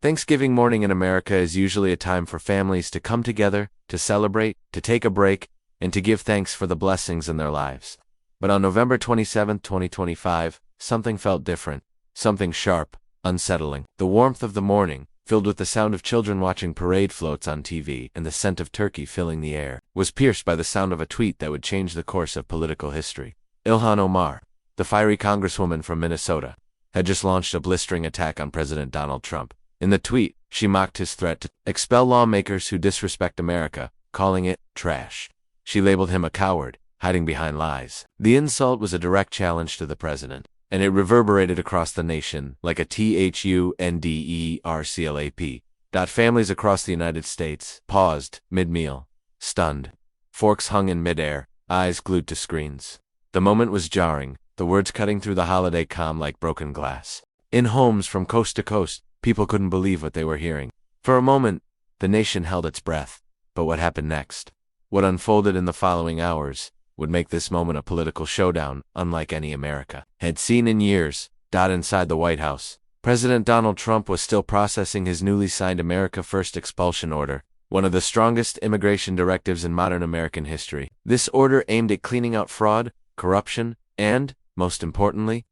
Thanksgiving morning in America is usually a time for families to come together, to celebrate, to take a break, and to give thanks for the blessings in their lives. But on November 27, 2025, something felt different, something sharp, unsettling. The warmth of the morning, filled with the sound of children watching parade floats on TV and the scent of turkey filling the air, was pierced by the sound of a tweet that would change the course of political history. Ilhan Omar, the fiery congresswoman from Minnesota, had just launched a blistering attack on President Donald Trump. In the tweet, she mocked his threat to expel lawmakers who disrespect America, calling it trash. She labeled him a coward, hiding behind lies. The insult was a direct challenge to the president, and it reverberated across the nation like a THUNDERCLAP. Families across the United States paused mid-meal, stunned. Forks hung in midair, eyes glued to screens. The moment was jarring, the words cutting through the holiday calm like broken glass. In homes from coast to coast, people couldn't believe what they were hearing. For a moment, the nation held its breath. But what happened next? What unfolded in the following hours would make this moment a political showdown unlike any America had seen in years. Inside the White House, President Donald Trump was still processing his newly signed America First expulsion order, one of the strongest immigration directives in modern American history. This order aimed at cleaning out fraud, corruption, and, most importantly,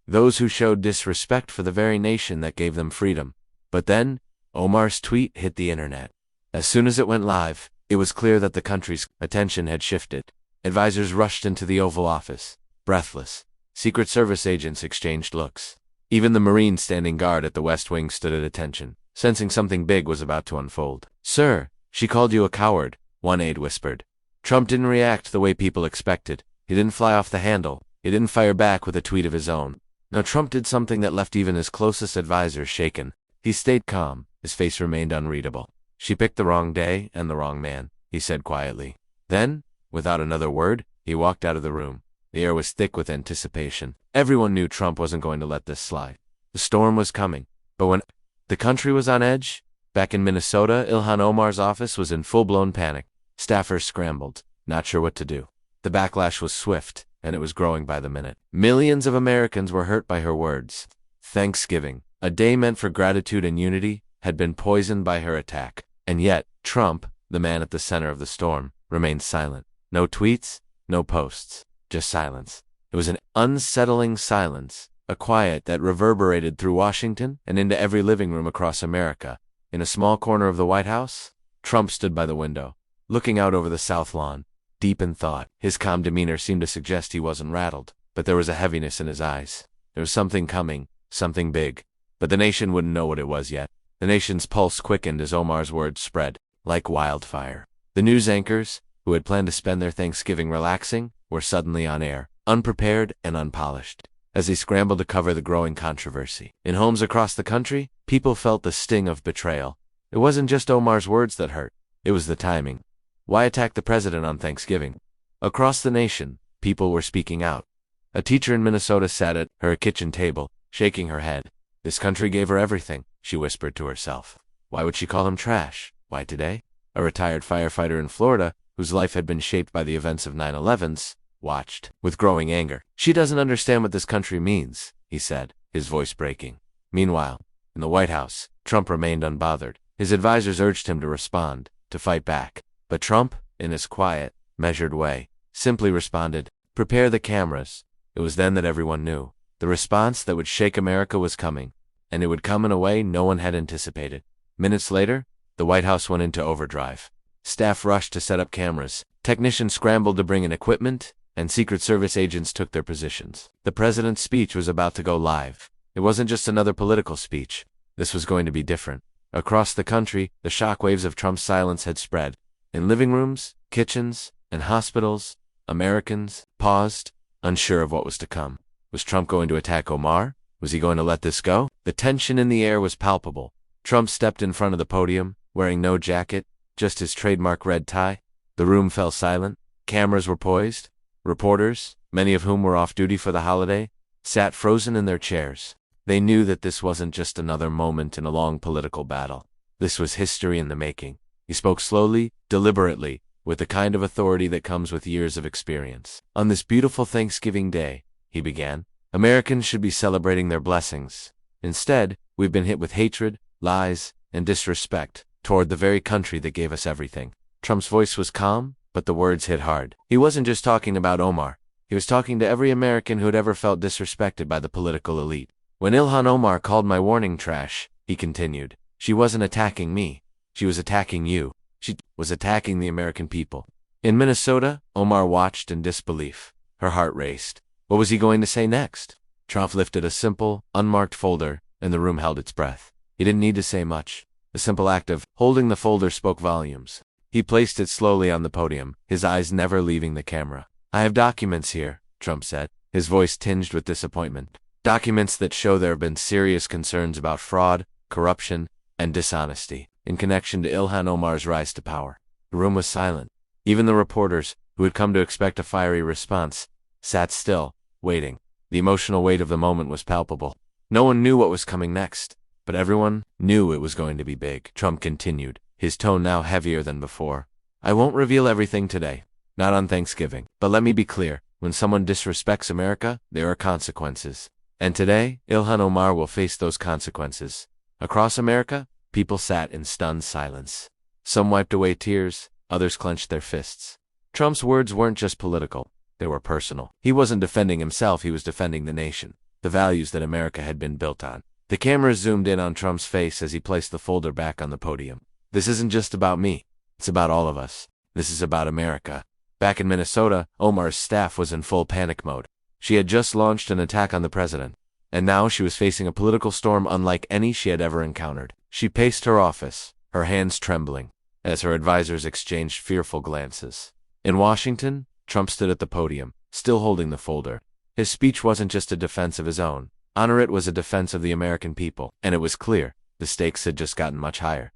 those who showed disrespect for the very nation that gave them freedom. But then, Omar's tweet hit the internet. As soon as it went live, it was clear that the country's attention had shifted. Advisors rushed into the Oval Office, breathless. Secret Service agents exchanged looks. Even the Marines standing guard at the West Wing stood at attention, sensing something big was about to unfold. "Sir, she called you a coward," one aide whispered. Trump didn't react the way people expected. He didn't fly off the handle. He didn't fire back with a tweet of his own. No, Trump did something that left even his closest advisors shaken. He stayed calm. His face remained unreadable. "She picked the wrong day and the wrong man," he said quietly. Then, without another word, he walked out of the room. The air was thick with anticipation. Everyone knew Trump wasn't going to let this slide. The storm was coming. But when the country was on edge, back in Minnesota, Ilhan Omar's office was in full-blown panic. Staffers scrambled, not sure what to do. The backlash was swift, and it was growing by the minute. Millions of Americans were hurt by her words. Thanksgiving, a day meant for gratitude and unity, had been poisoned by her attack. And yet, Trump, the man at the center of the storm, remained silent. No tweets, no posts, just silence. It was an unsettling silence, a quiet that reverberated through Washington and into every living room across America. In a small corner of the White House, Trump stood by the window, looking out over the South Lawn, deep in thought. His calm demeanor seemed to suggest he wasn't rattled, but there was a heaviness in his eyes. There was something coming, something big. But the nation wouldn't know what it was yet. The nation's pulse quickened as Omar's words spread, like wildfire. The news anchors, who had planned to spend their Thanksgiving relaxing, were suddenly on air, unprepared and unpolished, as they scrambled to cover the growing controversy. In homes across the country, people felt the sting of betrayal. It wasn't just Omar's words that hurt, it was the timing. Why attack the president on Thanksgiving? Across the nation, people were speaking out. A teacher in Minnesota sat at her kitchen table, shaking her head. This country gave her everything, she whispered to herself. Why would she call him trash? Why today? A retired firefighter in Florida, whose life had been shaped by the events of 9/11, watched with growing anger. "She doesn't understand what this country means," he said, his voice breaking. Meanwhile, in the White House, Trump remained unbothered. His advisors urged him to respond, to fight back. But Trump, in his quiet, measured way, simply responded, "Prepare the cameras." It was then that everyone knew. The response that would shake America was coming, and it would come in a way no one had anticipated. Minutes later, the White House went into overdrive. Staff rushed to set up cameras, technicians scrambled to bring in equipment, and Secret Service agents took their positions. The president's speech was about to go live. It wasn't just another political speech. This was going to be different. Across the country, the shockwaves of Trump's silence had spread. In living rooms, kitchens, and hospitals, Americans paused, unsure of what was to come. Was Trump going to attack Omar? Was he going to let this go? The tension in the air was palpable. Trump stepped in front of the podium, wearing no jacket, just his trademark red tie. The room fell silent. Cameras were poised. Reporters, many of whom were off duty for the holiday, sat frozen in their chairs. They knew that this wasn't just another moment in a long political battle. This was history in the making. He spoke slowly, deliberately, with the kind of authority that comes with years of experience. "On this beautiful Thanksgiving Day," he began, "Americans should be celebrating their blessings. Instead, we've been hit with hatred, lies, and disrespect toward the very country that gave us everything. Trump's voice was calm, but the words hit hard. He wasn't just talking about Omar. He was talking to every American who had ever felt disrespected by the political elite. When Ilhan Omar called my warning trash, he continued, she wasn't attacking me. She was attacking you. She was attacking the American people. In Minnesota, Omar watched in disbelief. Her heart raced. What was he going to say next? Trump lifted a simple, unmarked folder, and the room held its breath. He didn't need to say much. The simple act of holding the folder spoke volumes. He placed it slowly on the podium, his eyes never leaving the camera. I have documents here, Trump said, his voice tinged with disappointment. Documents that show there have been serious concerns about fraud, corruption, and dishonesty in connection to Ilhan Omar's rise to power. The room was silent. Even the reporters, who had come to expect a fiery response, sat still, waiting. The emotional weight of the moment was palpable. No one knew what was coming next, but everyone knew it was going to be big. Trump continued, his tone now heavier than before. I won't reveal everything today. Not on Thanksgiving. But let me be clear, when someone disrespects America, there are consequences. And today, Ilhan Omar will face those consequences. Across America, people sat in stunned silence. Some wiped away tears, others clenched their fists. Trump's words weren't just political, they were personal. He wasn't defending himself, he was defending the nation, the values that America had been built on. The cameras zoomed in on Trump's face as he placed the folder back on the podium. This isn't just about me, it's about all of us. This is about America. Back in Minnesota, Omar's staff was in full panic mode. She had just launched an attack on the president, and now she was facing a political storm unlike any she had ever encountered. She paced her office, her hands trembling, as her advisors exchanged fearful glances. In Washington, Trump stood at the podium, still holding the folder. His speech wasn't just a defense of his own. It was a defense of the American people, and it was clear, the stakes had just gotten much higher.